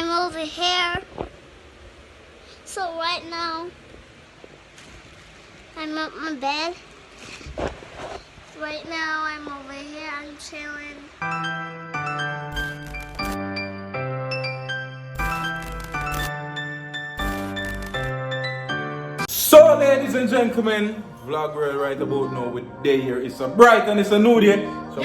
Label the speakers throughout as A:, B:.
A: I'm over here. So right now, I'm at my bed. Right now, I'm over here. I'm chilling.
B: So, ladies and gentlemen, vlog world right about now with day here. It's a bright and it's a new day. So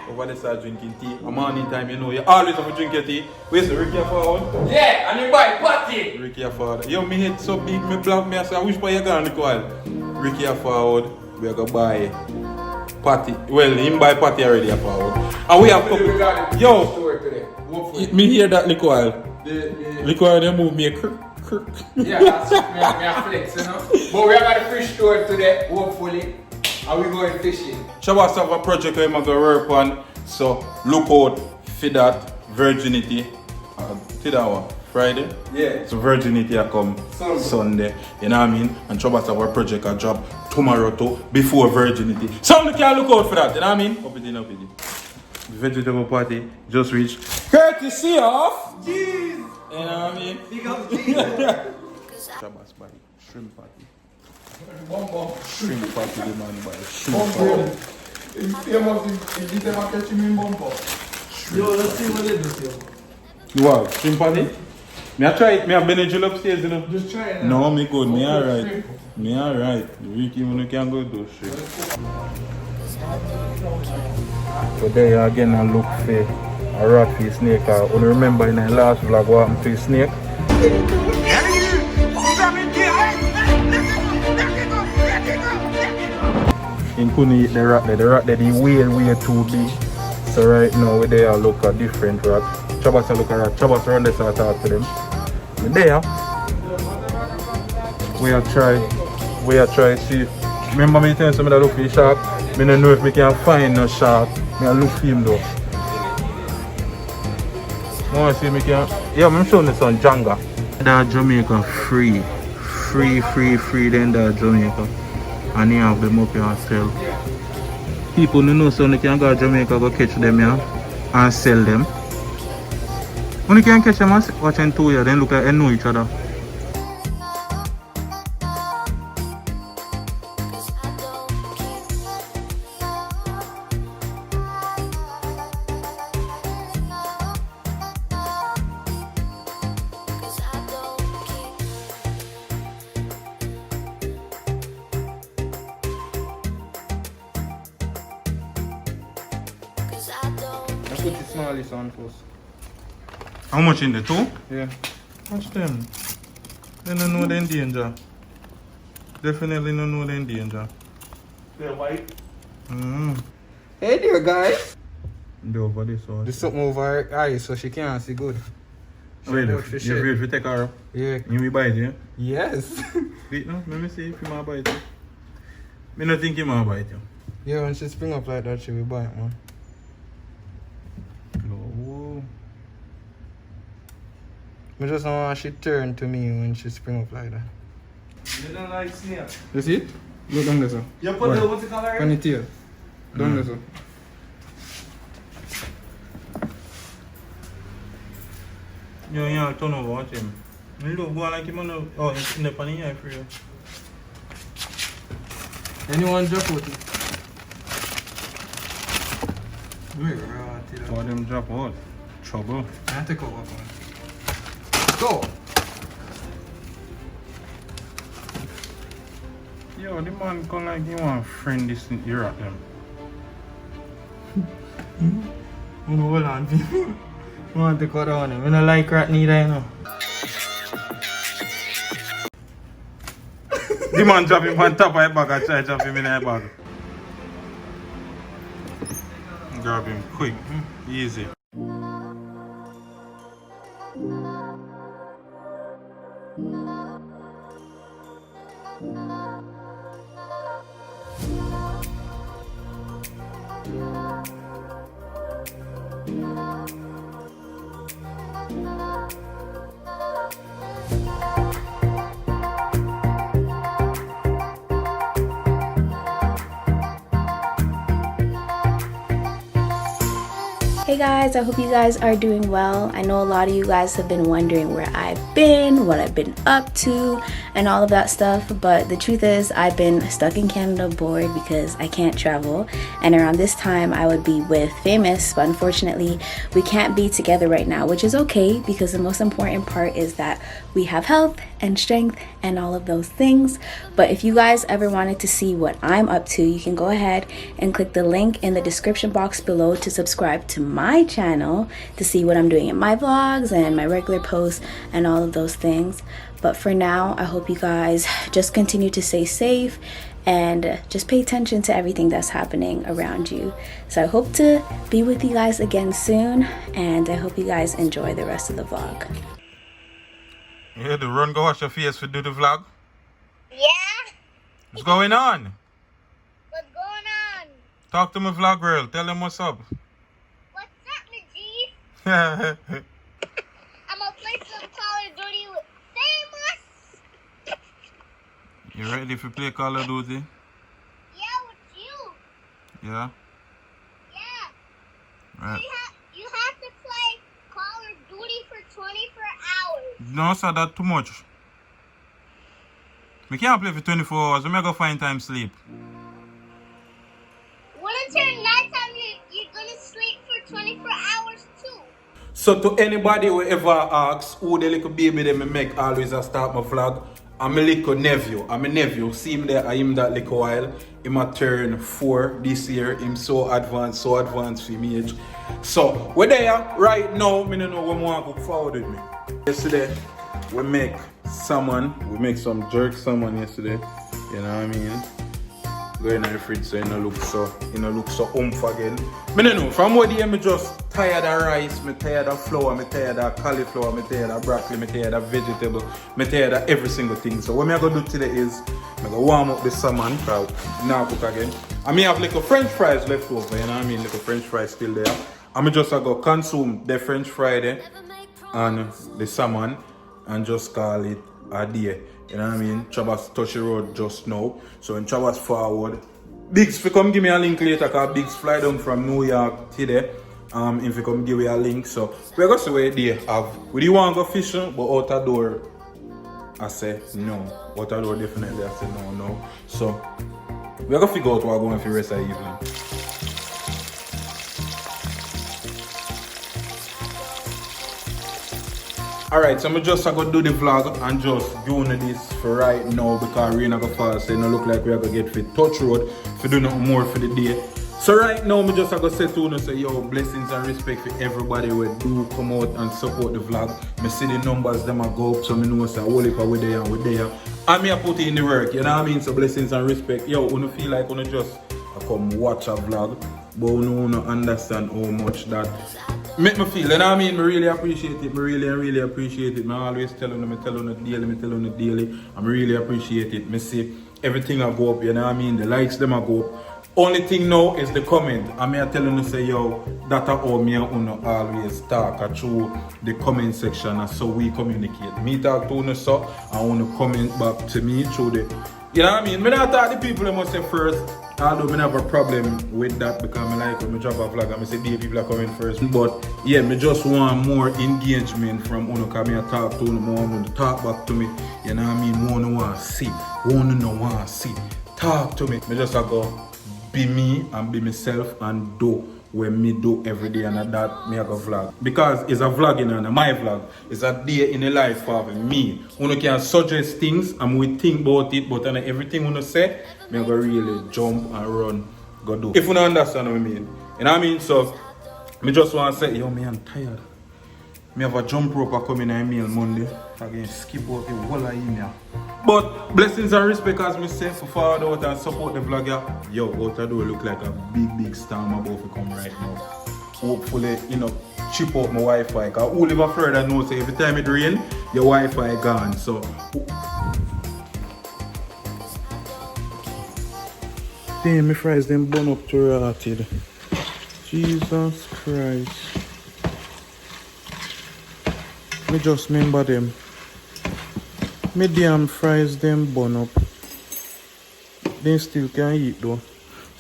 B: over there start drinking tea. A morning time, you know, you always have to drink your tea. Where's the Ricky forward?
C: Yeah, and you buy party.
B: Ricky forward. Yo, me head so big, me black me. I say, I wish for you gone, Nicole. Ricky forward. We are gonna buy patty. Well, him buy patty already forward. And we have couple. Yo, me hear that, Nicole. Nicole, they move me a crook.
C: Yeah, that's me flex, you know. But we have got a fish store today, hopefully. And we going fishing.
B: Shabas have a project I'm going to work on. So look out for that. Virginity. Today, Friday?
C: Yeah.
B: So Virginity will come Sunday. You know what I mean? And Shabas have a project a job tomorrow too. Before Virginity. Somebody can look out for that. You know what I mean? Up it in, up it in. Vegetable party just reached. Courtesy of
C: Jeez.
B: You know what I mean?
C: Big up Jesus.
B: Shabas by shrimp party.
C: Bombo.
B: Shrimp party, the man by shrimp party.
C: It's famous in the market in Bombo. Yo, let's see what it is, yo.
B: Wow, shrimp party? Me I try it, me have Benadryl upstairs, you know.
C: Just try it.
B: No, me good, me alright. Me alright. Ricky, when you can go do shrimp. So there you again and look for a rat for a snake. I remember in the last vlog what happened to a snake. He couldn't eat the rat there. The rat there is way too big. So right now we there look at different rat. Chabas look at rat. Chabas around there so I talk to them. But there we are try see. Remember me telling somebody that look for the shark? I don't know if we can find no shark. I look for him though. I want to see if we can. Yeah, I'm showing you some Janga. That Jamaica free then that Jamaica. And you have them up here and sell. People who know so they can go to Jamaica go catch them here and sell them. When you can catch them and watch them 2 years, then look at and know each other.
C: I put the smallest on first.
B: How much in the 2?
C: Yeah.
B: Watch them. They don't know they're in danger. Definitely don't know they're in danger.
C: They're white.
D: Hey there, guys.
B: They're over this one.
D: There's something over her eyes so she can't see good.
B: Wait, you're ready to take her up?
D: Yeah.
B: You will bite you?
D: Yes.
B: Wait, no, let me see if you might bite you. I don't think you might bite you.
D: Yeah, when she spring up like that, she will bite, man.
B: No.
D: I just don't want she turn to me when she spring up like that.
C: You don't like snake.
D: You see it? Look down there, sir.
C: You put the, what's the color?
D: On the tail. Down there, sir.
B: Yeah, turn over, watch him. You look go like him on the... Oh, he's in the pan here for you.
D: Anyone drop out it?
B: For them drop out. Trouble.
D: I take over one. Go!
B: Yo, the man come like he want friend this here at them.
D: Hold on, people. I want to cut on him. I don't like rat neither, you know.
B: The man drop him on top of the bag and try to drop him in the bag. Grab him quick, easy.
A: Hey Hey guys, I hope you guys are doing well. I know a lot of you guys have been wondering where I've been, what I've been up to, and all of that stuff, but the truth is I've been stuck in Canada bored because I can't travel, and around this time I would be with Famous, but unfortunately we can't be together right now, which is okay because the most important part is that we have health and strength and all of those things. But if you guys ever wanted to see what I'm up to, you can go ahead and click the link in the description box below to subscribe to my channel to see what I'm doing in my vlogs and my regular posts and all of those things. But for now, I hope you guys just continue to stay safe and just pay attention to everything that's happening around you. So I hope to be with you guys again soon, and I hope you guys enjoy the rest of the vlog.
B: Yeah, the run go wash your face for do the vlog.
E: Yeah?
B: What's going on?
E: What's going on?
B: Talk to my vlog girl. Tell them what's up.
E: What's up, my G?
B: Yeah.
E: I'm gonna play some Call of Duty with Famous.
B: You ready to play Call of Duty?
E: Yeah, with you.
B: Yeah.
E: Yeah.
B: Right.
E: You have to play Call of Duty for 24 hours.
B: No, sir, that's too much. We can't play for 24 hours. We may go find time sleep.
E: When it's your nighttime, you're gonna sleep for 24 hours too.
C: So to anybody who ever asks who the little baby they me make always I start my vlog, I'm a little nephew. I'm a nephew. See him there, I him that little while. Him a turn 4 this year. Him so advanced for me age. So we're there right now. I don't know what more to go forward with me. Yesterday we make salmon. We make some jerk salmon yesterday. You know what I mean? Go in the fridge so it don't look so oomph again. I don't know, from what day me just tired of rice, me tired of flour, me tired of cauliflower, me tired of broccoli, me tired of vegetable, me tired of every single thing. So what I'm gonna do today is I'm gonna warm up the salmon because now cook again. I may have little French fries left over, you know what I mean? Little French fries still there. I'm just gonna consume the French fry there and the salmon and just call it a day. You know what I mean? Chabas touch the road just now. So when Chabas forward, Biggs, if you come give me a link later, because Biggs fly down from New York today. If you come give me a link. So we're going to see where they have. We do want to go fishing, but out the door, I say no. Out the door, definitely, I say no. So we're going to figure out what we're going for the rest of the evening. Alright, so I'm just going to do the vlog and just doing this for right now because rain going to fall, so it don't look like we're going to get fit touch road if we do nothing more for the day. So right now, I'm just going to say to you and say, yo, blessings and respect for everybody who do come out and support the vlog. I see the numbers, them go up, so I know say, whole heap we're there and we're there. And I put in the work, you know what I mean? So blessings and respect. Yo, you feel like you just come watch a vlog, but you don't understand how much that make me feel, you know what I mean? I really appreciate it. I really appreciate it. I always tell them, I tell them daily. I really appreciate it. I see everything I go up, you know what I mean? The likes them I go up. Only thing now is the comment. I may tell them to say, yo, that's how me and Uno always talk through the comment section and so we communicate. Me talk to Uno so I want to comment back to me through the, you know what I mean? I don't talk to the people, I must say first. Although I have a problem with that because I like when I drop a vlog and I say the people are coming first. But yeah, I just want more engagement from Uno because I talk to Uno, more Uno to talk back to me. You know what I mean? One want to see. One no want to see. Talk to me. I just go be me and be myself and do what me do every day and that me have a vlog. Because it's a vlogging and my vlog. It's a day in the life of me. Uno can suggest things and we think about it, but everything Uno say, me go really jump and run, go do. If you don't understand what I mean. You know what I mean? So, me just want to say, yo, me I'm tired. Me have a jump rope coming in email Monday. Again, skip out the whole email. But blessings and respect as me say for forward out and support the vlogger. Yo, out the door look like a big storm about to come right now. Hopefully, chip out my Wi-Fi. Because who live a Florida knows say every time it rain, your Wi-Fi gone. So damn, my fries them burn up to rotted. Jesus Christ. Me just remember them. Me damn fries them burn up. They still can eat though.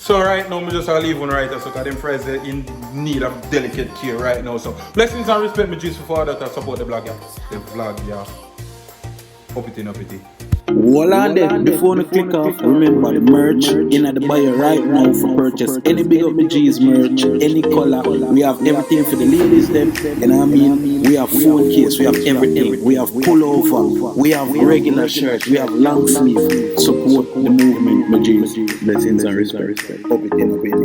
C: So right now, I just leave one right, so because them fries are in need of delicate care right now. So blessings and respect me Jesus for that support the vlog, yeah. The vlog, yeah. Up it in, up it in.
F: Hold on there, before we click off, remember the merch in at the bio right now for purchase. Any Big Up My G's merch, any color, we have everything for the ladies them, you know what I mean? We have phone case, we have everything, we have pullover, we have regular shirts, we have long sleeve. Support the movement, my G's. Blessings and respect. Up it in, up it in.